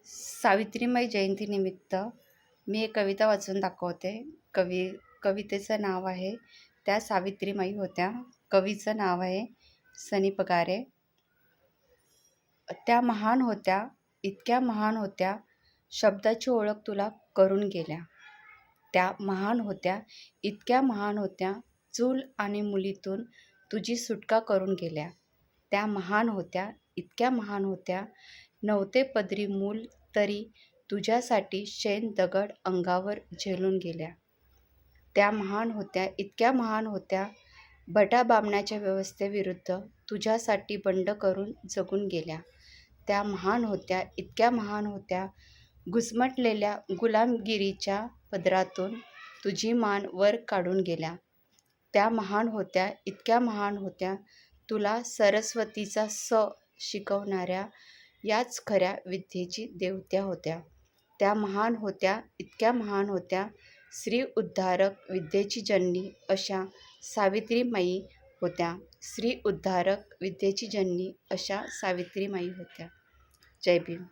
सावित्रीमाई जयंतीनिमित्त मी एक कविता वाचून दाखवते. कवितेचं नाव आहे त्या सावित्रीमाई होत्या. कवीचं नाव आहे सनी पगारे. त्या महान होत्या, इतक्या महान होत्या, शब्दाची ओळख तुला करून गेल्या. त्या महान होत्या, इतक्या महान होत्या, चूल आणि मुलीतून तुझी सुटका करून गेल्या. त्या महान होत्या, इतक्या महान होत्या, नव्हते पदरी मूल तरी तुझ्यासाठी शेण दगड अंगावर झेलून गेल्या. त्या महान होत्या, इतक्या महान होत्या, भटाबामणाच्या व्यवस्थेविरुद्ध तुझ्यासाठी बंड करून जगून गेल्या. त्या महान होत्या, इतक्या महान होत्या, घुसमटलेल्या गुलामगिरीच्या पदरातून तुझी मान वर काढून गेल्या. त्या महान होत्या, इतक्या महान होत्या, तुला सरस्वतीचा शिकवणाऱ्या याच खऱ्या विद्येची देवत्या होत्या. त्या महान होत्या, इतक्या महान होत्या, स्त्री उद्धारक विद्येची जननी अशा सावित्रीमाई होत्या. स्त्री उद्धारक विद्येची जननी अशा सावित्रीमाई होत्या. जय भीम.